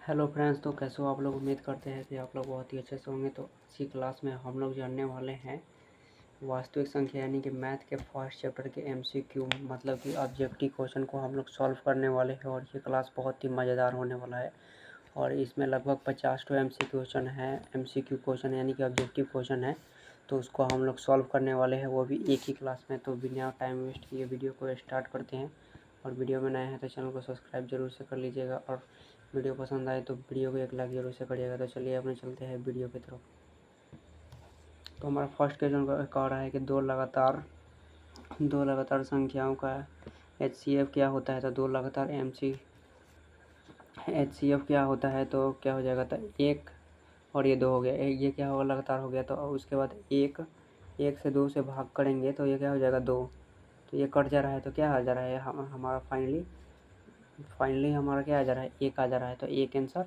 Hello friends, तो कैसे हो आप लोग। उम्मीद करते हैं कि आप लोग बहुत ही अच्छे से होंगे। तो इसी क्लास में हम लोग जानने वाले हैं वास्तविक संख्या यानी कि मैथ के फर्स्ट चैप्टर के एमसीक्यू मतलब कि ऑब्जेक्टिव क्वेश्चन को हम लोग सॉल्व करने वाले हैं। और ये क्लास बहुत ही मज़ेदार होने वाला है। और इसमें लगभग 50 तो एमसीक्यू क्वेश्चन यानी कि ऑब्जेक्टिव क्वेश्चन है। तो उसको हम लोग सॉल्व करने वाले हैं, वो भी एक ही क्लास में। तो बिना टाइम वेस्ट किए वीडियो को स्टार्ट करते हैं। और वीडियो में नए हैं तो चैनल को सब्सक्राइब जरूर से कर लीजिएगा। और वीडियो पसंद आए तो वीडियो को एक लाइक जरूर से करिएगा। तो चलिए अपने चलते हैं वीडियो की तरफ। तो हमारा फर्स्ट क्वेश्चन कह रहा है कि दो लगातार संख्याओं का HCF क्या होता है। तो दो लगातार HCF क्या होता है, तो क्या हो जाएगा। तो एक और ये दो हो गया, ये क्या होगा, लगातार हो गया। तो उसके बाद एक से दो से भाग करेंगे तो ये क्या हो जाएगा, दो। तो ये कट जा रहा है, तो क्या आ जा रहा है हमारा फाइनली हमारा क्या आ जा रहा है, एक आ जा रहा है। तो एक आंसर,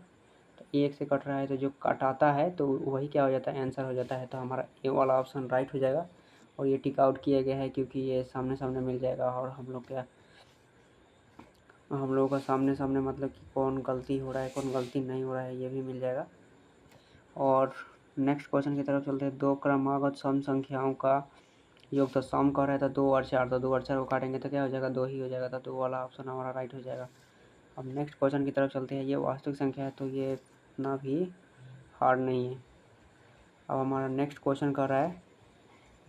तो एक से कट रहा है तो जो कटाता है तो वही क्या हो जाता है, आंसर हो जाता है। तो हमारा ए वाला ऑप्शन राइट हो जाएगा। और ये टिक आउट किया गया है क्योंकि ये सामने सामने मिल जाएगा। और हम लोगों का सामने सामने मतलब कि कौन गलती हो रहा है कौन गलती नहीं हो रहा है ये भी मिल जाएगा। और नेक्स्ट क्वेश्चन की तरफ चलते हैं। दो क्रमागत सम संख्याओं का योग, तो सम कह रहा है। तो 2 और 4, तो 2 और 4 को काटेंगे तो क्या हो जाएगा, 2 ही हो जाएगा। तो 2 वाला ऑप्शन हमारा राइट हो जाएगा। अब नेक्स्ट क्वेश्चन की तरफ चलते हैं। ये वास्तविक संख्या है तो ये इतना भी हार्ड नहीं है। अब हमारा नेक्स्ट क्वेश्चन कर रहा है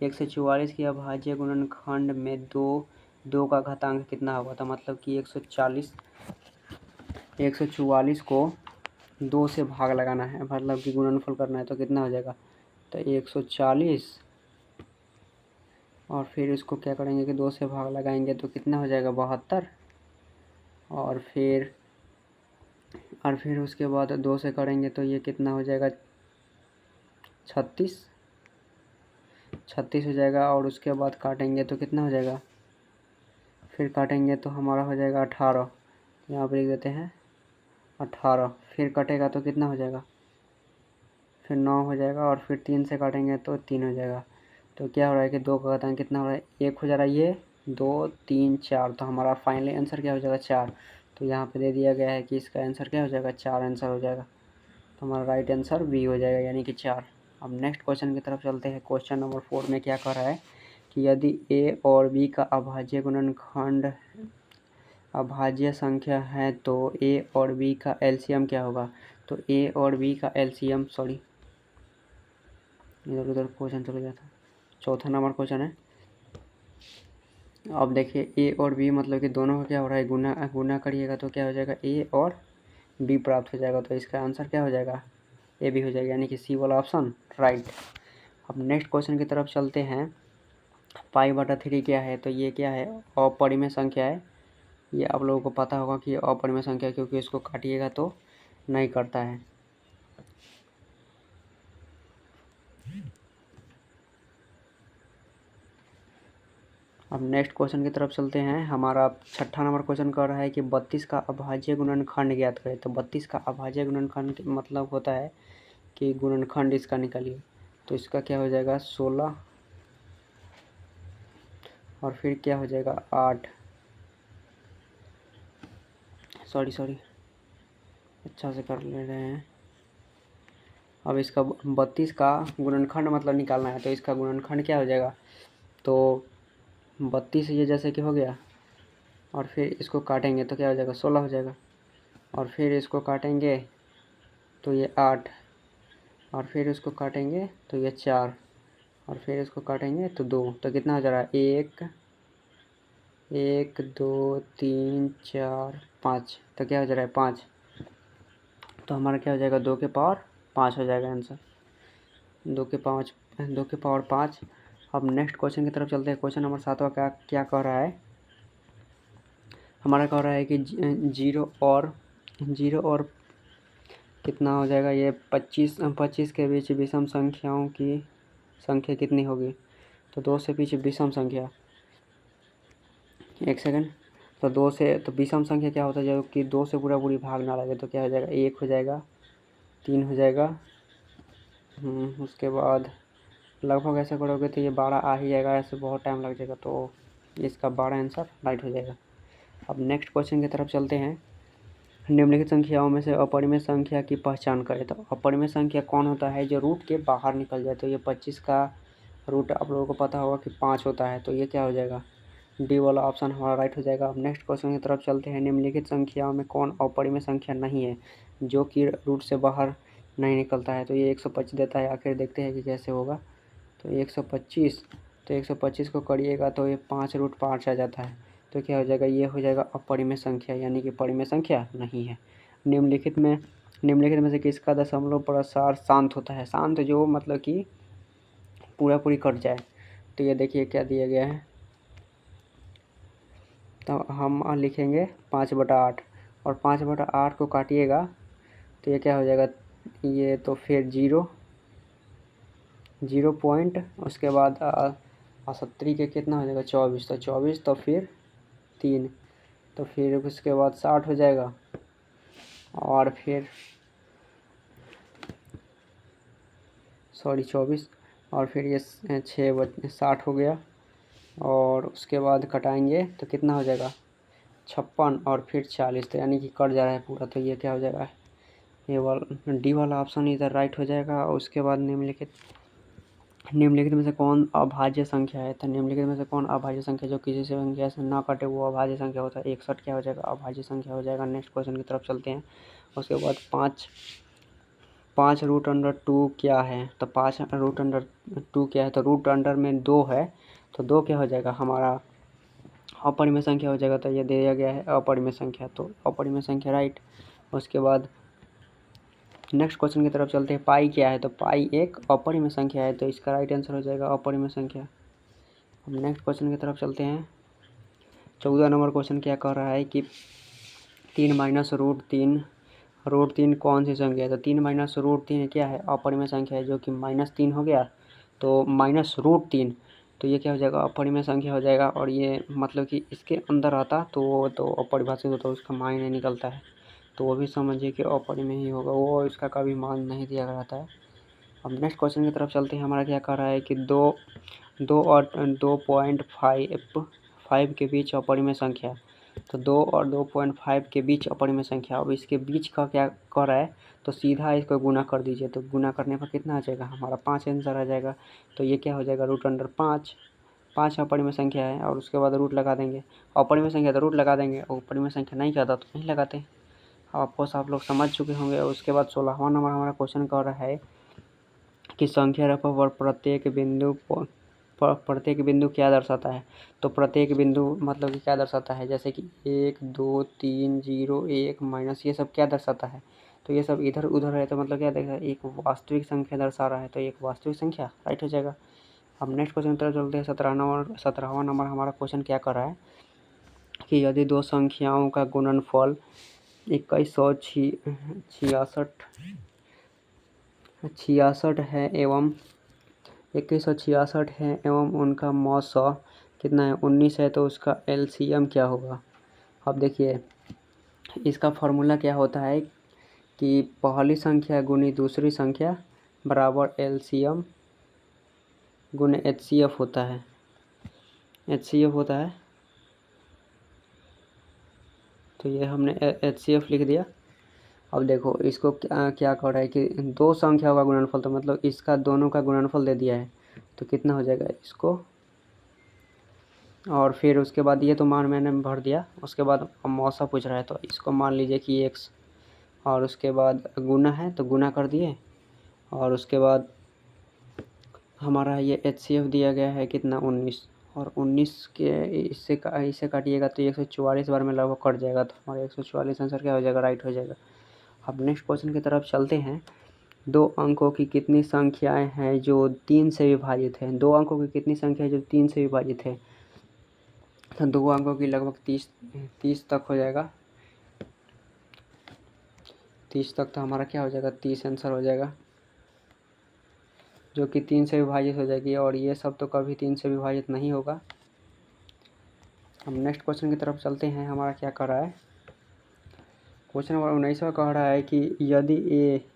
144 की अभाज्य गुणनखंड में दो का घातांक कितना होगा। तो मतलब कि 144 को 2 से भाग लगाना है, मतलब कि गुणनफल करना है। तो कितना हो जाएगा, तो 140 और फिर इसको क्या करेंगे कि 2 से भाग लगाएंगे तो कितना हो जाएगा, 72। और फिर उसके बाद 2 से करेंगे तो ये कितना हो जाएगा, 36 हो जाएगा। और उसके बाद काटेंगे तो कितना हो जाएगा, फिर काटेंगे तो हमारा हो जाएगा 18। यहाँ पर लिख देते हैं 18। फिर कटेगा तो कितना हो जाएगा, फिर 9 हो जाएगा। और फिर 3 से काटेंगे तो 3 हो जाएगा। तो क्या हो रहा है कि 2 का घातांक कितना हो रहा है, 1 हो जा रहा है। ये 2 3 4, तो हमारा फाइनली आंसर क्या हो जाएगा, 4। तो यहाँ पे दे दिया गया है कि इसका आंसर क्या हो जाएगा, 4 आंसर हो जाएगा। तो हमारा राइट आंसर बी हो जाएगा यानी कि 4। अब नेक्स्ट क्वेश्चन की तरफ चलते हैं। क्वेश्चन नंबर 4 में क्या कह रहा है कि यदि ए और बी का अभाज्य गुणनखंड अभाज्य संख्या है तो ए और बी का एलसीएम क्या होगा। तो ए और बी का एलसीएम, सॉरी इधर उधर क्वेश्चन चल गया था। चौथा नंबर क्वेश्चन है। अब देखिए ए और बी मतलब कि दोनों का क्या हो रहा है, गुना करिएगा तो क्या हो जाएगा, ए और बी प्राप्त हो जाएगा। तो इसका आंसर क्या हो जाएगा, ए भी हो जाएगा यानी कि सी वाला ऑप्शन राइट। अब नेक्स्ट क्वेश्चन की तरफ चलते हैं। π/3 क्या है, तो ये क्या है, अपरिमेय संख्या है। ये आप लोगों को पता होगा कि ये अपरिमेय संख्या है क्योंकि इसको काटिएगा तो नहीं करता है। अब नेक्स्ट क्वेश्चन की तरफ चलते हैं। हमारा छठा नंबर क्वेश्चन कर रहा है कि 32 का अभाज्य गुणनखंड ज्ञात करें। तो 32 का अभाज्य गुणनखंड मतलब होता है कि गुणनखंड इसका निकालिए। तो इसका क्या हो जाएगा, 16 और फिर क्या हो जाएगा 8, सॉरी अच्छा से कर ले रहे हैं। अब इसका 32 का गुणनखंड मतलब निकालना है। तो इसका गुणनखंड क्या हो जाएगा, तो 32 ये जैसे कि हो गया और फिर इसको काटेंगे तो क्या हो जाएगा, 16 हो जाएगा। और फिर इसको काटेंगे तो ये 8 और फिर इसको काटेंगे तो ये 4 और फिर इसको काटेंगे तो 2। तो कितना हो जा रहा है, 1 1 2 3 4 5। तो क्या हो जा रहा है, 5। तो हमारा क्या हो जाएगा, 2 के पावर 5 हो जाएगा आंसर, 2 के पावर 5। अब नेक्स्ट क्वेश्चन की तरफ चलते हैं। क्वेश्चन नंबर 7 का क्या कह रहा है, हमारा कह रहा है कि जीरो और कितना हो जाएगा, ये 25 के बीच विषम संख्याओं की संख्या कितनी होगी। तो 2 से पीछे विषम संख्या, एक सेकंड। तो 2 से, तो विषम संख्या क्या होता है, जो कि 2 से पूरी भाग ना लगे। तो क्या हो जाएगा, 1 हो जाएगा, 3 हो जाएगा। उसके बाद लगभग ऐसे करोगे तो ये 12 आ ही जाएगा, ऐसे बहुत टाइम लग जाएगा। तो इसका 12 आंसर राइट हो जाएगा। अब नेक्स्ट क्वेश्चन की तरफ चलते हैं। निम्नलिखित संख्याओं में से अपरिमेय संख्या की पहचान करें। तो अपरिमेय संख्या कौन होता है? जो रूट के बाहर निकल जाए। तो ये 25 का रूट आप लोगों को पता होगा कि 5 होता है, तो ये क्या हो जाएगा? डी वाला ऑप्शन हमारा राइट हो जाएगा। अब नेक्स्ट क्वेश्चन की तरफ चलते हैं। निम्नलिखित संख्याओं में कौन अपरिमेय संख्या नहीं है जो कि रूट से बाहर नहीं निकलता है? तो ये 125 देता है। आखिर देखते हैं कि कैसे होगा। तो 125, तो 125 को करिएगा तो ये 5√5 आ जाता है। तो क्या हो जाएगा? ये हो जाएगा अपरिमेय संख्या, यानी कि परिमेय संख्या नहीं है। निम्नलिखित में से किसका दशमलव प्रसार शांत होता है? शांत जो मतलब कि पूरा पूरी कट जाए। तो ये देखिए क्या दिया गया है। तो हम लिखेंगे 5/8 और 5/8 को काटिएगा तो ये क्या हो जाएगा? ये तो फिर 0 पॉइंट, उसके बाद 70 के कितना हो जाएगा? 24, तो 24 तो फिर 3, तो फिर उसके बाद 60 हो जाएगा और फिर 24 और फिर ये 60 हो गया और उसके बाद कटाएंगे तो कितना हो जाएगा? 56 और फिर 40, तो यानी कि कट जा रहा है पूरा। तो ये क्या हो जाएगा? ये वाला डी वाला ऑप्शन इधर राइट हो जाएगा। और उसके बाद निम्नलिखित में से कौन अभाज्य संख्या है? तो निम्नलिखित में से कौन अभाज्य संख्या जो किसी से संख्या से ना कटे वो अभाज्य संख्या होता है? 61 क्या हो जाएगा? अभाज्य संख्या हो जाएगा। नेक्स्ट क्वेश्चन की तरफ चलते हैं। उसके बाद 5√2 क्या है? तो 5√2 क्या है? तो रूट अंडर में 2 है, तो 2 क्या हो जाएगा? हमारा अपरिमेय संख्या हो जाएगा। तो ये दिया गया है अपरिमेय संख्या, तो अपरिमेय संख्या राइट। उसके बाद नेक्स्ट क्वेश्चन की तरफ चलते हैं। पाई क्या है? तो पाई एक अपरिमेय संख्या है, तो इसका राइट आंसर हो जाएगा अपरिमेय संख्या। अब नेक्स्ट क्वेश्चन की तरफ चलते हैं। 14 नंबर क्वेश्चन क्या कर रहा है कि 3 - √3 कौन सी संख्या है? तो 3 - क्या है? अपरिमेय संख्या है, जो कि -3 हो गया। तो -√3, तो ये क्या हो जाएगा? अपरिमेय संख्या हो जाएगा। और ये मतलब कि इसके अंदर आता तो वो तो अपरिभाषित होता है, उसका मान नहीं निकलता है, तो वो भी समझिए कि अपरिमेय ही होगा, वो इसका कभी मान नहीं दिया रहता है। अब नेक्स्ट क्वेश्चन की तरफ चलते हैं। हमारा क्या कर रहा है कि 2 और 2.5 के बीच अपरिमेय संख्या। तो 2 और 2.5 के बीच अपरिमेय संख्या। अब इसके बीच का क्या कर रहा है? तो सीधा इसको गुना कर दीजिए। तो गुना करने पर कितना आ जाएगा? हमारा 5 आंसर आ जाएगा। तो ये क्या हो जाएगा? √5। 5 अपरिमेय संख्या है और उसके बाद रूट लगा देंगे। अपरिमेय संख्या तो रूट लगा देंगे और अपरिमेय संख्या नहीं कहता तो नहीं लगाते। ऑफकोर्स आप लोग समझ चुके होंगे। उसके बाद 16वां नंबर हमारा क्वेश्चन कर रहा है कि संख्या रेखा पर प्रत्येक बिंदु क्या दर्शाता है? तो प्रत्येक बिंदु मतलब कि क्या दर्शाता है? जैसे कि 1, 2, 3, 0, 1, माइनस, ये सब क्या दर्शाता है? तो ये सब इधर उधर है, तो मतलब क्या देखा? एक वास्तविक संख्या दर्शा रहा है, तो एक वास्तविक संख्या राइट हो जाएगा। अब नेक्स्ट क्वेश्चन की तरफ चलते हैं। 17वां नंबर हमारा क्वेश्चन क्या कर रहा है कि यदि दो संख्याओं का गुणनफल 2166 है एवं 2166 है एवं उनका मौसा कितना है? 19 है, तो उसका एलसीएम क्या होगा? अब देखिए इसका फॉर्मूला क्या होता है कि पहली संख्या गुनी दूसरी संख्या बराबर एलसीएम गुने एचसीएफ होता है। तो ये हमने एचसीएफ लिख दिया। अब देखो इसको क्या कर रहा है कि दो संख्याओं का गुणनफल, तो मतलब इसका दोनों का गुणनफल दे दिया है, तो कितना हो जाएगा इसको? और फिर उसके बाद ये तो मान मैंने भर दिया। उसके बाद मौसा पूछ रहा है, तो इसको मान लीजिए कि x, और उसके बाद गुना है तो गुना कर दिए। और उसके बाद हमारा ये एचसीएफ दिया गया है कितना? 19, और 19 के इससे काटिएगा तो 144 बार में लगभग कट जाएगा, तो हमारा 144 आंसर क्या हो जाएगा? राइट हो जाएगा। अब नेक्स्ट क्वेश्चन की तरफ चलते हैं। 2 अंकों की कितनी संख्याएं हैं जो 3 से विभाजित है? 2 अंकों की कितनी संख्या है जो 3 से विभाजित है? तो 2 अंकों की लगभग 30 तक हो जाएगा। 30 तक तो हमारा क्या हो जाएगा? 30 आंसर हो जाएगा, जो कि 3 से विभाजित हो जाएगी। और ये सब तो कभी 3 से विभाजित नहीं होगा। हम नेक्स्ट क्वेश्चन की तरफ चलते हैं। हमारा क्या कर रहा है? क्वेश्चन नंबर 19वां कह रहा है कि यदि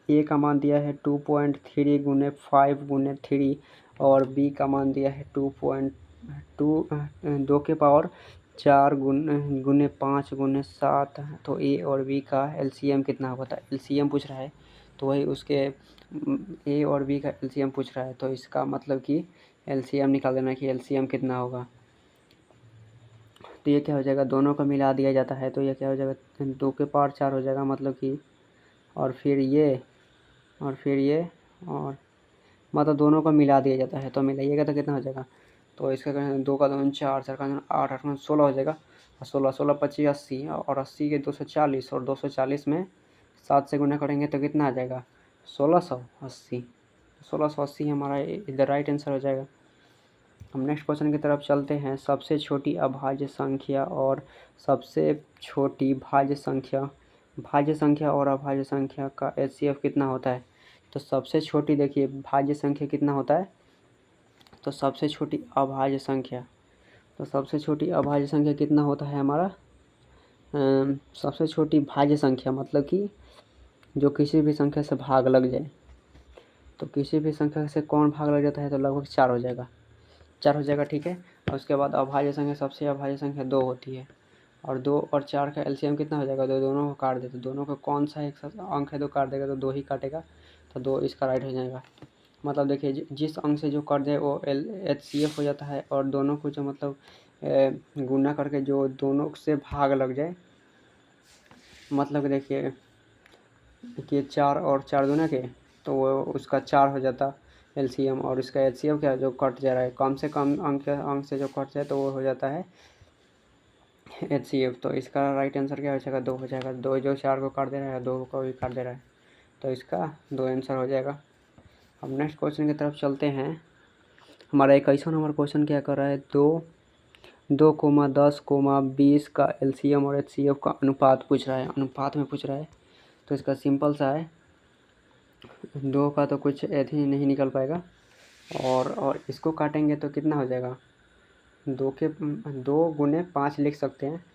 ए का मान दिया है 2.3 गुने 5 गुने 3 और बी का मान दिया है 2 के पावर 4 गुने 5 गुने 7, तो ए और बी का एलसीएम कितना होगा? तो एलसीएम पूछ रहा है, तो वही उसके ए और बी का एलसीएम पूछ रहा है, तो इसका मतलब कि एलसीएम निकाल देना कि एलसीएम कितना होगा। तो ये क्या हो जाएगा, दोनों को मिला दिया जाता है, तो ये क्या हो जाएगा, 2 के पावर 4 हो जाएगा, मतलब कि और फिर ये और मतलब दोनों को मिला दिया जाता है, तो मिलाइएगा तो कितना हो जाएगा। तो इसका 2 का 2 4, 4 का 8, 8 का 16 हो जाएगा, और 16 16 25 80, और 80 के 240, और 240 में 7 से गुना करेंगे तो कितना आ जाएगा, 1680। 1680 हमारा इधर राइट आंसर हो जाएगा। हम नेक्स्ट क्वेश्चन की तरफ चलते हैं। सबसे छोटी अभाज्य संख्या और सबसे छोटी भाज्य संख्या और अभाज्य संख्या का एचसीएफ कितना होता है? तो सबसे छोटी देखिए भाज्य संख्या कितना होता है, तो सबसे छोटी अभाज्य संख्या, तो सबसे छोटी अभाज्य संख्या कितना होता है हमारा, सबसे छोटी भाज्य संख्या मतलब कि जो किसी भी संख्या से भाग लग जाए, तो किसी भी संख्या से कौन भाग लग जाता है, तो लगभग 4 हो जाएगा, 4 हो जाएगा, ठीक है। और उसके बाद अभाज्य संख्या, सबसे अभाज्य संख्या 2 होती है, और 2 और 4 का एलसीएम कितना हो जाएगा, दोनों को काट देते, दोनों को कौन सा एक अंक है तो काट देगा, तो 2 ही काटेगा, तो 2 इसका राइट हो जाएगा। मतलब देखिए जिस अंक से जो कट जाए वो एचसीएफ हो जाता है, और दोनों को जो मतलब गुना करके जो दोनों से भाग लग जाए, मतलब देखिए कि 4 और 4 दूना के, तो वो उसका 4 हो जाता एलसीएम, और इसका एचसीएफ क्या जो कट जा रहा है, कम से कम अंक से जो कट जाए तो वो हो जाता है एचसीएफ। तो इसका राइट आंसर क्या हो जाएगा, 2 हो जाएगा। 2 जो 4 को काट दे रहा है, 2 को भी काट दे रहा है, तो इसका 2 आंसर हो जाएगा। अब नेक्स्ट क्वेश्चन की तरफ चलते हैं। हमारा 21वां नंबर क्वेश्चन क्या कर रहा है, 2,10,20 का एलसीएम और एचसीएफ का अनुपात पूछ रहा है, अनुपात में पूछ रहा है। तो इसका सिंपल सा है, 2 का तो कुछ ऐसे ही नहीं निकल पाएगा, और इसको काटेंगे तो कितना हो जाएगा, 2 गुने 5 लिख सकते हैं,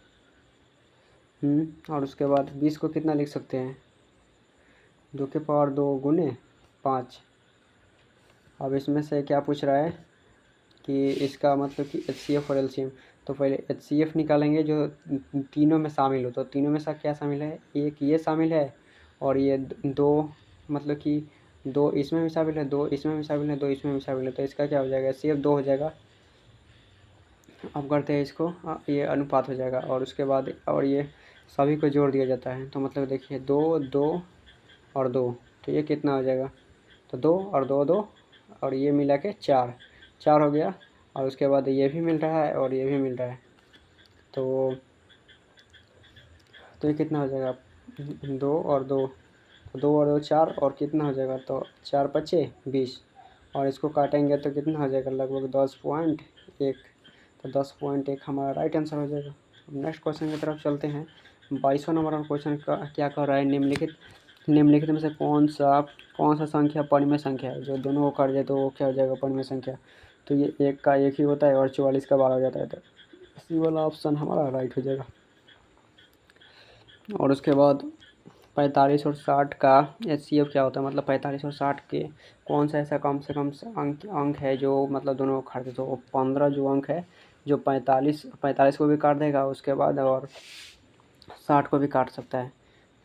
और उसके बाद 20 को कितना लिख सकते हैं, 2 के पावर 2 गुने 5। अब इसमें से क्या पूछ रहा है कि इसका मतलब कि एचसीएफ और एलसीएम, तो पहले एचसीएफ निकालेंगे जो तीनों में शामिल हो, तो तीनों में से क्या शामिल है, एक ये शामिल है, और ये 2 मतलब कि 2 इसमें भी शामिल है, 2 इसमें भी शामिल है, 2 इसमें भी शामिल है, तो इसका क्या हो जाएगा, एचसीएफ 2 हो जाएगा। अब करते हैं इसको, ये अनुपात हो जाएगा, और उसके बाद और ये सभी को जोड़ दिया जाता है, तो मतलब देखिए 2 2 और 2, तो ये कितना हो जाएगा, तो 2 और 2 2, और ये मिला के 4 4 हो गया, और उसके बाद ये भी मिल रहा है और ये भी मिल रहा है, तो ये कितना हो जाएगा, 2 और 2, तो 2 और 2 4, और कितना हो जाएगा, तो 4 पचे 20, और इसको काटेंगे तो कितना हो जाएगा, लगभग 10.1, तो 10.1 हमारा राइट आंसर हो जाएगा। नेक्स्ट क्वेश्चन की तरफ चलते हैं। 22वां नंबर क्वेश्चन का क्या कर रहा है, निम्नलिखित में से कौन सा संख्या परिमेय संख्या है, जो दोनों को काट जाए तो वो क्या हो जाएगा, परिमेय संख्या। तो ये 1 का 1 ही होता है, और 44 का 12 हो जाता है, तो इसी वाला ऑप्शन हमारा राइट हो जाएगा। और उसके बाद 45 और 60 का एचसीएफ क्या होता है, मतलब 45 और 60 के कौन सा ऐसा कम से कम अंक है जो मतलब दोनों को काट दे, तो 15 जो अंक है जो 45 को भी काट देगा, उसके बाद और 60 को भी काट सकता है,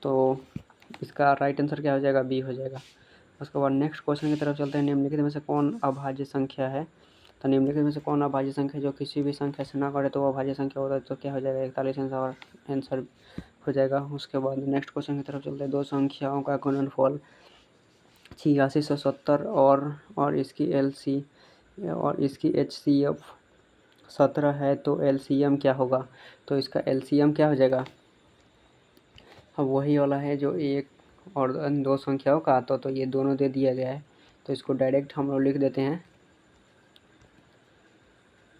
तो इसका राइट आंसर क्या हो जाएगा, बी हो जाएगा। उसके बाद नेक्स्ट क्वेश्चन की तरफ चलते हैं। निम्नलिखित में से कौन अभाज्य संख्या है, तो निम्नलिखित में से कौन अभाज्य संख्या जो किसी भी संख्या से ना कटे तो वो अभाज्य संख्या होता है, तो क्या हो जाएगा, 41 आंसर हो जाएगा। उसके बाद नेक्स्ट क्वेश्चन की तरफ चलते हैं। 2 संख्याओं का गुणनफल 8670 और इसकी एचसीएफ 17 है, तो एलसीएम क्या होगा, तो इसका एलसीएम क्या हो जाएगा, अब वही वाला है जो 1 और 2 संख्याओं का, तो ये दोनों दे दिया गया है, तो इसको डायरेक्ट हम लोग लिख देते हैं,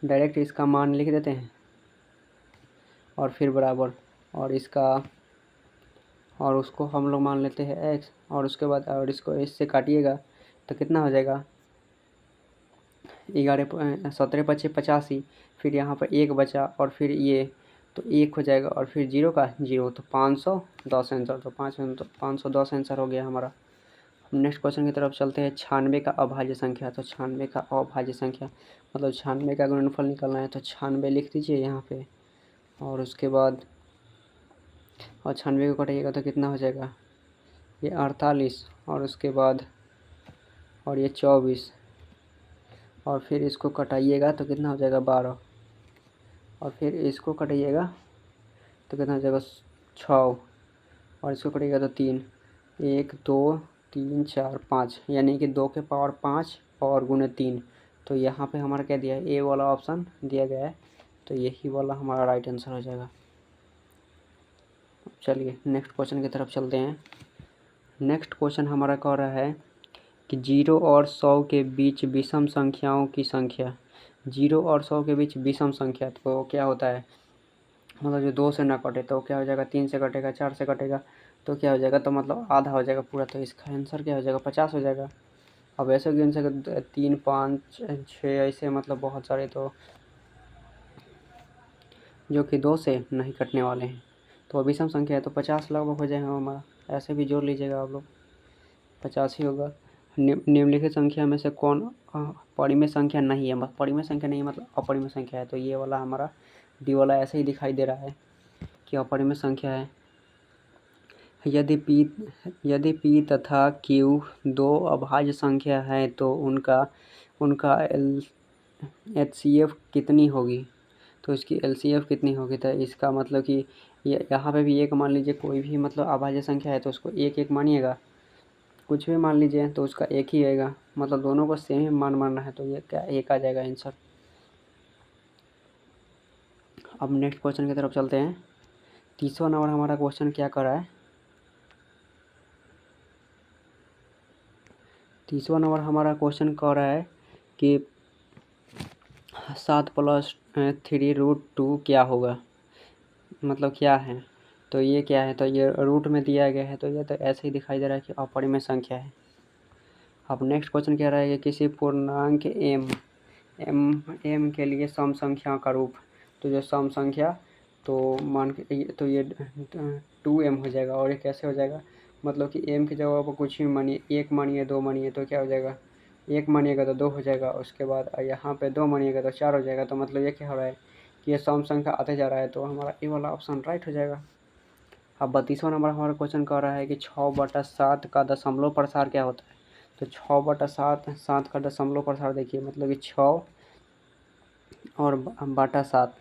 डायरेक्ट इसका मान लिख देते हैं, और फिर बराबर, और इसका और उसको हम लोग मान लेते हैं x, और उसके बाद और इसको इससे काटिएगा तो कितना हो जाएगा, 17 पचे 85, फिर यहाँ पर 1 बचा, और फिर ये तो 1 हो जाएगा, और फिर 0 का 0, तो 510 आंसर, तो 510 आंसर हो गया हमारा। हम नेक्स्ट क्वेश्चन की तरफ चलते हैं। 96 का अभाज्य संख्या, तो 96 का अभाज्य संख्या मतलब 96 का गुणनफल निकालना है, तो 96 लिख दीजिए यहाँ पे, और उसके बाद और 96 को कटाइएगा तो कितना हो जाएगा, ये 48, और उसके बाद और ये 24, और फिर इसको कटाइएगा तो कितना हो जाएगा 12, और फिर इसको कटाइएगा तो कितना हो जाएगा 6, और इसको कटेगा तो 3, 1 2 3 4 5, यानी कि 2 के पावर 5 और गुणे 3। तो यहाँ पे हमारा क्या दिया है, ए वाला ऑप्शन दिया गया है, तो यही वाला हमारा राइट आंसर हो जाएगा। चलिए नेक्स्ट क्वेश्चन की तरफ चलते हैं। नेक्स्ट क्वेश्चन हमारा कह रहा है कि 0 और 100 के बीच विषम संख्याओं की संख्या। 0 और 100 के बीच विषम संख्या तो क्या होता है, मतलब जो 2 से ना कटे तो क्या हो जाएगा, 3 से कटेगा, 4 से कटेगा तो क्या हो जाएगा, तो मतलब आधा हो जाएगा पूरा, तो इसका आंसर क्या हो जाएगा, 50 हो जाएगा। अब ऐसे गिन सकते 3 5 6 ऐसे, मतलब बहुत सारे, तो जो कि 2 से नहीं कटने वाले हैं, तो विषम संख्या है तो 50 लगभग हो जाएगा हमारा। ऐसे भी जोड़ लीजिएगा आप लोग, 50 ही होगा। निम्नलिखित संख्या में से कौन परिमेय संख्या नहीं है, परिमेय संख्या नहीं है मतलब अपरिमेय संख्या है, तो ये वाला हमारा डी वाला ऐसे ही दिखाई दे रहा है कि अपरिमेय संख्या है। यदि p तथा q दो अभाज्य संख्या है तो उनका HCF कितनी होगी, तो इसकी LCF कितनी होगी, तो इसका मतलब कि यहाँ पे भी एक मान लीजिए, कोई भी मतलब अभाज्य संख्या है तो उसको एक एक मानिएगा, कुछ भी मान लीजिए तो उसका एक ही आएगा, मतलब दोनों को सेम ही मान मानना है, तो ये क्या एक आ जाएगा आंसर। अब नेक्स्ट क्वेश्चन की तरफ चलते हैं। 30वां नंबर हमारा क्वेश्चन क्या कर रहा है, 30वां नंबर हमारा क्वेश्चन कह रहा है कि 7 + 3√2 क्या होगा, मतलब क्या है, तो ये क्या है, तो ये रूट में दिया गया है, तो ये तो ऐसे ही दिखाई दे रहा है कि अपरिमेय संख्या है। अब नेक्स्ट क्वेश्चन कह रहा है कि किसी पूर्णांक m के लिए सम संख्या का रूप, तो जो सम संख्या तो मान के तो ये 2m हो जाएगा, और ये कैसे हो जाएगा, मतलब कि m की जगह पर कुछ भी मानिए, 1 मानिए, 2 मानिए, तो क्या हो जाएगा, 1 मानिएगा तो 2 हो जाएगा, उसके बाद यहाँ पे 2 मानिएगा तो 4 हो जाएगा, तो मतलब ये क्या हो रहा है कि ये सम संख्या आते जा रहा है, तो हमारा ये वाला ऑप्शन राइट हो जाएगा। अब 32वां नंबर हमारा क्वेश्चन कर रहा है कि 6/7 का दशमलव प्रसार क्या होता है, तो 6/7 7 का दशमलव प्रसार देखिए, मतलब कि 6 और बटा 7,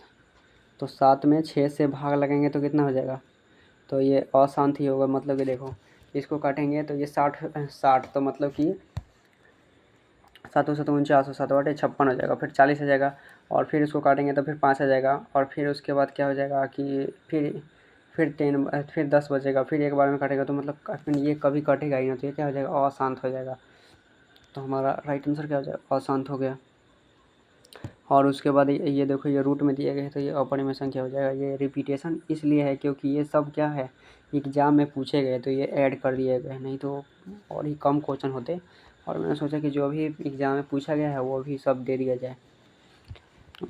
तो 7 में 6 से भाग लगेंगे तो कितना हो जाएगा, तो ये अशांत ही होगा, मतलब कि देखो इसको काटेंगे तो ये 60 तो मतलब कि 7 7 49 7/56 हो जाएगा, फिर 40 आ जाएगा, और फिर इसको काटेंगे तो फिर 5 आ जाएगा, और फिर उसके बाद क्या हो जाएगा कि फिर 10 बचेगा, फिर एक बार में काटेगा तो मतलब ये कभी कटेगा ही ना, तो ये क्या हो जाएगा, अशांत हो जाएगा, तो हमारा राइट आंसर क्या हो जाएगा, अशांत हो गया। और उसके बाद ये देखो ये रूट में दिया गया है, तो ये अपरिमेय संख्या हो जाएगा। ये रिपीटेशन इसलिए है क्योंकि ये सब क्या है, एग्जाम में पूछे गए, तो ये ऐड कर दिए गए, नहीं तो और ही कम क्वेश्चन होते, और मैंने सोचा कि जो भी एग्जाम में पूछा गया है वो भी सब दे दिया जाए।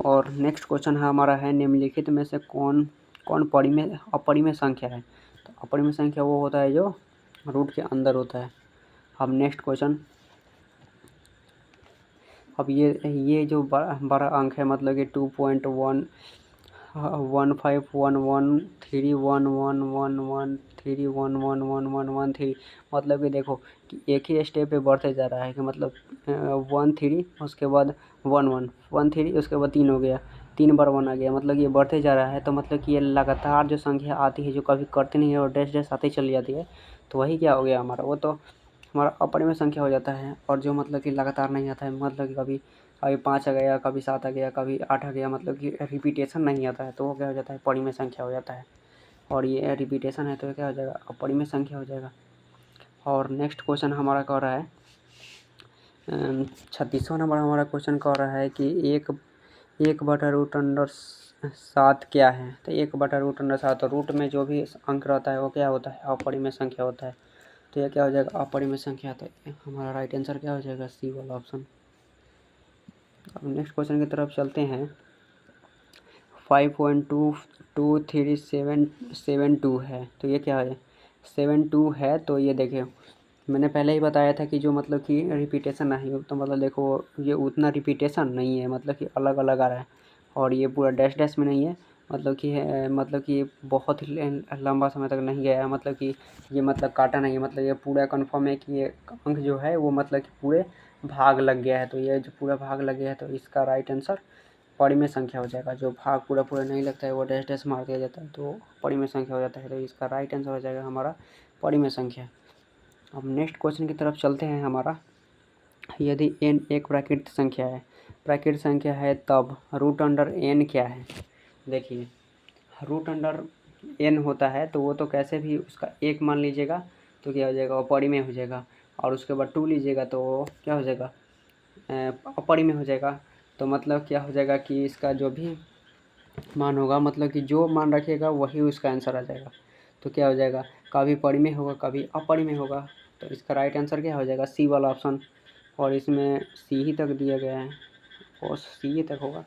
और नेक्स्ट क्वेश्चन हमारा है, निम्नलिखित में से कौन अपरिमेय संख्या है, तो अपरिमेय संख्या वो होता है जो रूट के अंदर होता है। अब नेक्स्ट क्वेश्चन, अब ये जो बड़ा अंक है, मतलब कि 2.151113111113, मतलब कि देखो कि एक ही स्टेप पे बढ़ते जा रहा है, कि मतलब 1 3 उसके बाद 1 1 1 3 उसके बाद 3 हो गया, 3 बार 1 आ गया, मतलब ये बढ़ते जा रहा है, तो मतलब कि ये लगातार जो संख्या आती है जो कभी करते नहीं है और डैश डैश आते ही चली जाती है, तो वही क्या हो गया हमारा, वो तो हमारा अपरिमेय संख्या हो जाता है। और जो मतलब कि लगातार नहीं आता है, मतलब कि कभी 5 आ गया, कभी 7 आ गया, कभी 8 आ गया, मतलब कि रिपीटेशन नहीं आता है, तो वो क्या हो जाता है, परिमेय संख्या हो जाता है। और ये रिपीटेशन है तो क्या हो जाएगा, अपरिमेय संख्या हो जाएगा। और नेक्स्ट क्वेश्चन हमारा कह रहा है 36वां नंबर हमारा क्वेश्चन कह रहा है कि 1/√7 क्या है, तो 1/√7, तो रूट में जो भी अंक रहता है वो क्या होता है, अपरिमेय संख्या होता है, तो यह क्या हो जाएगा, अपरिमेय संख्या, तो हमारा राइट आंसर क्या हो जाएगा, सी वाला ऑप्शन। अब नेक्स्ट क्वेश्चन की तरफ चलते हैं। 5.22372 है, तो ये क्या है, 72 है, तो ये देखिए मैंने पहले ही बताया था कि जो मतलब कि रिपीटेशन नहीं हो, तो मतलब देखो ये उतना रिपीटेशन नहीं है, मतलब कि अलग अलग आ रहा है, और ये पूरा डैश डैश में नहीं है, मतलब कि बहुत ही लंबा समय तक नहीं गया है, मतलब कि ये मतलब काटा नहीं है, मतलब ये पूरा कन्फर्म है कि ये अंक जो है वो मतलब कि पूरे भाग लग गया है। तो ये जो पूरा भाग लग गया है तो इसका राइट आंसर परिमेय संख्या हो जाएगा। जो भाग पूरा पूरा नहीं लगता है वो डैश डैश मार दिया जाता है तो परिमेय संख्या हो जाता है। तो इसका राइट आंसर हो जाएगा हमारा परिमेय संख्या। अब नेक्स्ट क्वेश्चन की तरफ चलते हैं हमारा। यदि n एक प्राकृतिक संख्या है तब रूट अंडर n क्या है। देखिए रूट अंडर n होता है तो वो तो कैसे भी उसका एक मान लीजिएगा तो क्या हो जाएगा, अपरिमेय हो जाएगा। और उसके बाद 2 लीजिएगा तो क्या हो जाएगा, अपरिमेय हो जाएगा। तो मतलब क्या हो जाएगा कि इसका जो भी मान होगा, मतलब कि जो मान रखिएगा वही उसका आंसर आ जाएगा। तो क्या हो जाएगा, कभी परिमेय होगा कभी अपरिमेय होगा। तो इसका राइट आंसर क्या हो जाएगा, सी वाला ऑप्शन। और इसमें सी ही तक दिया गया है और सी ही तक होगा।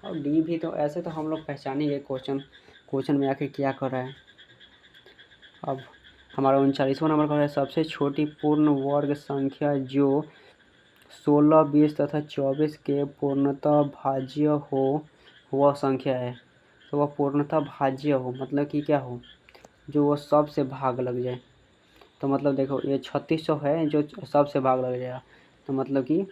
और डी भी तो ऐसे तो हम लोग पहचानेंगे क्वेश्चन में आखिर क्या कर रहा है। अब हमारा 39वां नंबर का है सबसे छोटी पूर्ण वर्ग संख्या जो 16, 20 तथा 24 के पूर्णतः भाज्य हो वह संख्या है। तो वह पूर्णतः भाज्य हो मतलब कि क्या हो, जो वो सब से भाग लग जाए। तो मतलब देखो ये 3600 है जो सब से भाग लग जाएगा। तो मतलब कि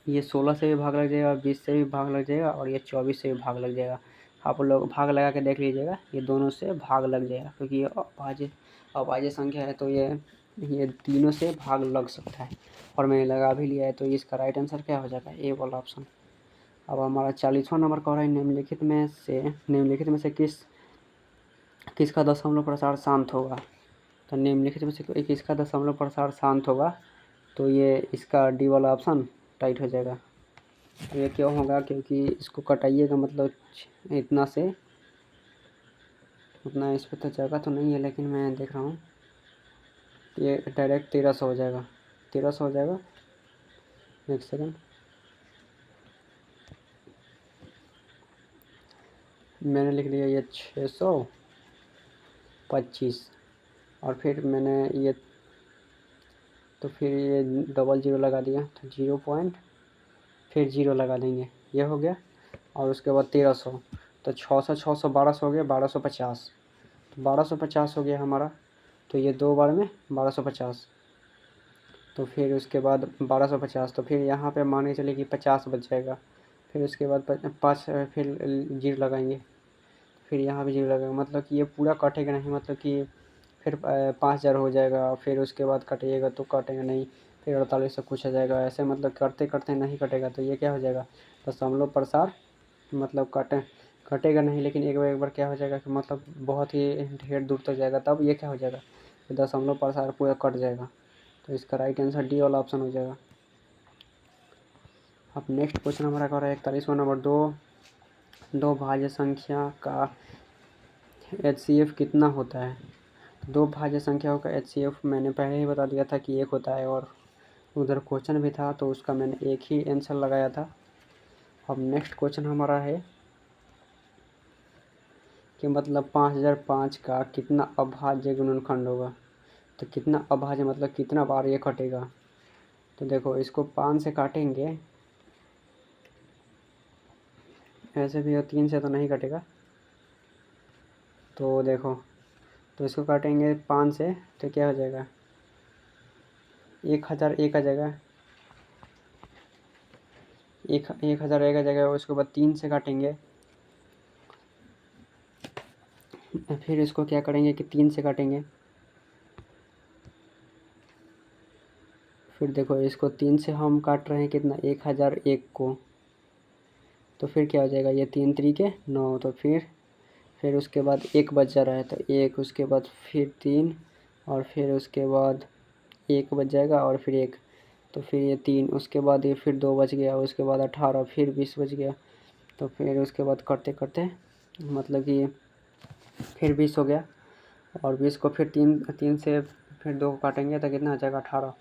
ये 16 से भी भाग लग जाएगा, 20 से भी भाग लग जाएगा और ये 24 से भी भाग लग जाएगा। आप लोग भाग लगा के देख लीजिएगा, ये दोनों से भाग लग जाएगा क्योंकि ये अभाज्य संख्या है। तो ये तीनों से भाग लग सकता है और मैंने लगा भी लिया है। तो इसका राइट आंसर क्या हो जाएगा, ए वाला ऑप्शन। अब हमारा 40वां नंबर का है निम्नलिखित में से किसका दशमलव प्रसार शांत होगा। तो निम्नलिखित में से किसका दशमलव प्रसार शांत होगा। तो ये इसका डी वाला ऑप्शन टाइट हो जाएगा। तो ये क्यों होगा, क्योंकि इसको कटाइएगा मतलब इतना से उतना इस पर तो जगह तो नहीं है, लेकिन मैं देख रहा हूँ ये डायरेक्ट 1300 हो जाएगा। 1300 हो जाएगा। एक सेकंड, मैंने लिख लिया ये 625 और फिर मैंने ये तो फिर ये डबल जीरो लगा दिया तो 0 पॉइंट फिर 0 लगा देंगे, ये हो गया। और उसके बाद 1300 तो 600 600 1200 हो गया 1250। तो 1250 हो गया हमारा। तो ये दो बार में 1250। तो फिर उसके बाद 1250 तो फिर यहाँ पे मान के चलिए कि 50 बच जाएगा। फिर उसके बाद 5 फिर जीरो लगाएंगे, फिर यहाँ भी जीरो लगेगा। मतलब कि ये पूरा कटेगा नहीं, मतलब कि फिर 5000 हो जाएगा। फिर उसके बाद कटिएगा तो कटेगा नहीं, फिर 48 से कुछ आ जाएगा। ऐसे मतलब करते करते नहीं कटेगा। तो ये क्या हो जाएगा, दशमलव प्रसार मतलब कटेगा नहीं, लेकिन एक बार क्या हो जाएगा कि मतलब बहुत ही ढेर दूर तक जाएगा। तब ये क्या हो जाएगा, दशमलव प्रसार पूरा कट जाएगा। तो इसका राइट आंसर डी वाला ऑप्शन हो जाएगा। अब नेक्स्ट क्वेश्चन हमारा कर रहा है 41वां नंबर। दो भाज्य संख्या का HCF कितना होता है। दो भाज्य संख्याओं का HCF मैंने पहले ही बता दिया था कि एक होता है, और उधर क्वेश्चन भी था तो उसका मैंने एक ही आंसर लगाया था। अब नेक्स्ट क्वेश्चन हमारा है कि मतलब 5005 का कितना अभाज्य गुणनखंड होगा। तो कितना अभाज्य मतलब कितना बार ये कटेगा। तो देखो इसको 5 से काटेंगे, ऐसे भी 3 से तो नहीं कटेगा। तो देखो तो इसको काटेंगे 5 से तो क्या हो जाएगा, 1001 आ जाएगा। 1001 आ जाएगा। उसके बाद 3 से काटेंगे, फिर इसको क्या करेंगे कि 3 से काटेंगे। फिर देखो इसको 3 से हम काट रहे हैं कितना, 1001 को। तो फिर क्या हो जाएगा, ये 3 तरीके 9। तो फिर उसके बाद एक बच जा रहा है तो एक, उसके बाद फिर 3 और फिर उसके बाद एक बच जाएगा और फिर एक। तो फिर ये 3, उसके बाद ये फिर 2 बच गया, उसके बाद 18, फिर 20 बच गया। तो फिर उसके बाद करते करते मतलब कि फिर 20 हो गया। और 20 को फिर 3 से फिर 2 को काटेंगे तो कितना आ जाएगा, 18।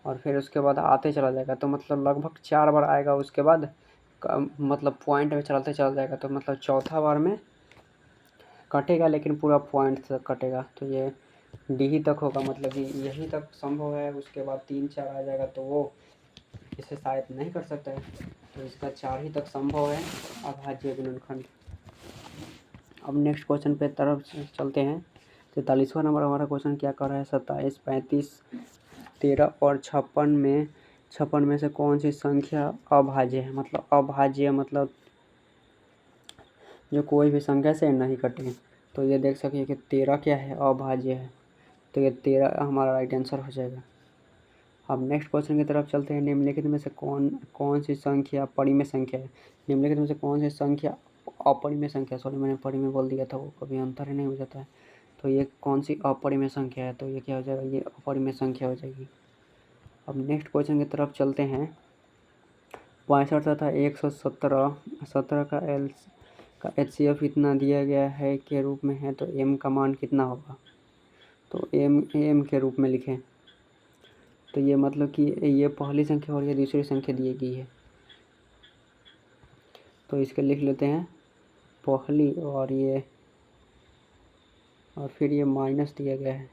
और फिर उसके बाद आते चला जाएगा तो मतलब लगभग 4 बार आएगा। उसके बाद मतलब पॉइंट में चलते चला जाएगा। तो मतलब चौथा बार में कटेगा लेकिन पूरा पॉइंट तक कटेगा। तो ये डी ही तक होगा, मतलब कि यही तक संभव है। उसके बाद 3 4 आ जाएगा तो वो इसे शायद नहीं कर सकता है। तो इसका 4 ही तक संभव है अभाज्य गुणनखंड। अब नेक्स्ट क्वेश्चन पे तरफ चलते हैं। 43वां नंबर हमारा क्वेश्चन क्या कर रहा है, 27, 35, 13 और 56 में से कौन सी संख्या अभाज्य है। मतलब अभाज्य मतलब जो कोई भी संख्या से नहीं कटे। तो ये देख सकिए कि 13 क्या है, अभाज्य है। तो ये 13 हमारा राइट आंसर हो जाएगा। अब नेक्स्ट क्वेश्चन की तरफ चलते हैं। निम्नलिखित में से कौन सी संख्या परिमेय संख्या है। निम्नलिखित में से कौन सी संख्या अपरिमेय संख्या, सॉरी मैंने परिमेय बोल दिया था, वो कभी अंतर ही नहीं हो जाता है। तो ये कौन सी अपरिमेय संख्या है, तो ये क्या हो जाएगा, ये अपरिमेय संख्या हो जाएगी। अब नेक्स्ट क्वेश्चन की तरफ चलते हैं। 65 तथा 117 का HCF इतना दिया गया है के रूप में है, तो m का मान कितना होगा। तो m के रूप में लिखें। तो ये मतलब कि ये पहली संख्या और ये दूसरी संख्या दी गई है। तो इसके लिख लेते हैं पहली और फिर ये माइनस दिया गया है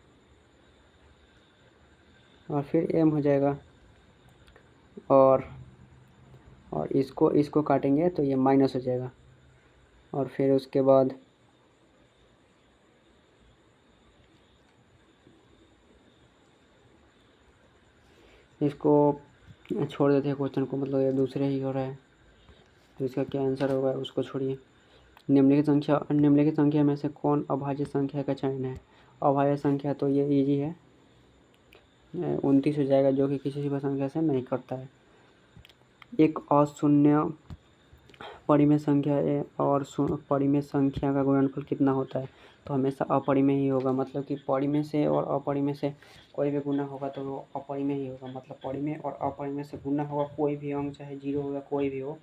और फिर m हो जाएगा और इसको काटेंगे तो ये माइनस हो जाएगा और फिर उसके बाद इसको छोड़ देते हैं क्वेश्चन को, मतलब ये दूसरे ही हो रहा है। तो इसका क्या आंसर होगा उसको छोड़िए। निम्नलिखित संख्या में से कौन अभाज्य संख्या का चयन है। अभाज्य संख्या तो ये इजी है, 29 हो जाएगा, जो कि किसी भी संख्या से नहीं करता है। एक अशून्य परिमेय संख्या और परिमेय संख्या का गुणनफल कितना होता है। तो हमेशा अपरिमेय ही होगा, मतलब कि परिमेय से और अपरिमेय से कोई भी गुना होगा तो वो अपरिमेय ही होगा। मतलब परिमेय और अपरिमेय से गुना होगा कोई भी अंक, चाहे 0 हो या कोई भी हो,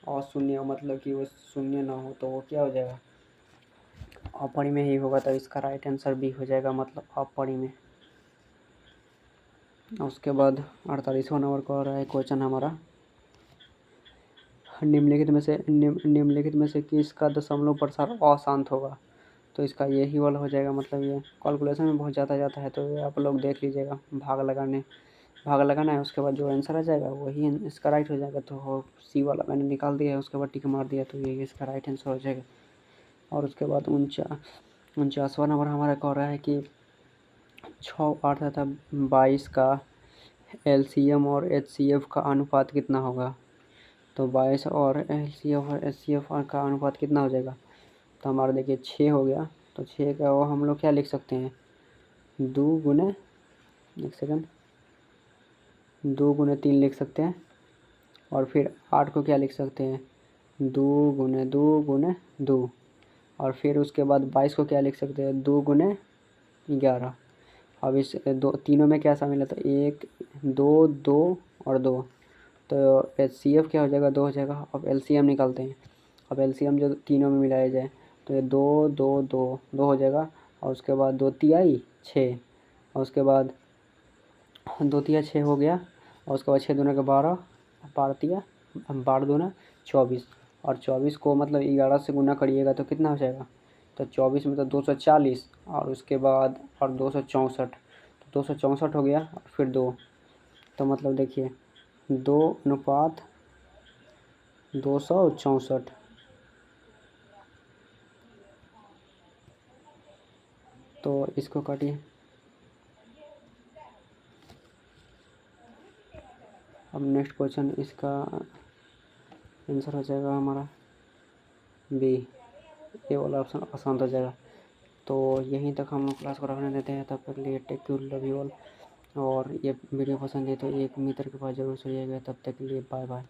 और शून्य मतलब कि वो शून्य ना हो, तो वो क्या हो जाएगा, अपरिमेय ही होगा। तो इसका राइट आंसर बी हो जाएगा, मतलब अपरिमेय। उसके बाद 48वां नंबर का रहा है क्वेश्चन हमारा। निम्नलिखित में से किसका दशमलव प्रसार अशांत होगा। तो इसका यही वाला हो जाएगा। मतलब ये कैलकुलेशन में बहुत ज़्यादा जाता है, तो ये आप लोग देख लीजिएगा। भाग लगाना है, उसके बाद जो आंसर आ जाएगा वही इसका राइट हो जाएगा। तो सी वाला मैंने निकाल दिया है, उसके बाद टिक मार दिया, तो ये इसका राइट आंसर हो जाएगा। और उसके बाद 49वां नंबर हमारा कह रहा है कि 6, 8 तथा 22 का LCM और HCF का अनुपात कितना होगा। तो 22 और LCF और HCF का अनुपात कितना हो जाएगा। तो हमारा देखिए 6 हो गया, तो 6 का वो हम लोग क्या लिख सकते हैं, 2 गुने 3 लिख सकते हैं। और फिर 8 को क्या लिख सकते हैं, 2 गुने 2 और फिर उसके बाद 22 को क्या लिख सकते हैं, 2 गुने 11। अब इस तीनों में क्या शामिल है, तो 1 2 2 और 2। तो HCF क्या हो जाएगा, 2 हो जाएगा। अब LCM निकालते हैं। अब LCM जो तीनों में मिलाया जाए तो ये 2 2 2 2 हो जाएगा। और उसके बाद 2 तिहाई 6, और उसके बाद 2 तिहाई 6 हो गया। और उसके बाद 6 दूना का 12, 12 दूना 24। और 24 को मतलब 11 से गुना करिएगा तो कितना हो जाएगा, तो 24 में तो 240 और उसके बाद और 264, तो 264 हो गया और फिर 2। तो मतलब देखिए 2:264। तो इसको काटिए। अब नेक्स्ट क्वेश्चन, इसका आंसर हो जाएगा हमारा बी, ये वाला ऑप्शन आसान हो जाएगा। तो यहीं तक हम लोग क्लास को रखने देते हैं। तब तक के लिए take you, love you all. और ये वीडियो पसंद है तो एक मित्र के पास जरूर सुनिएगा। तब तक के लिए बाय बाय।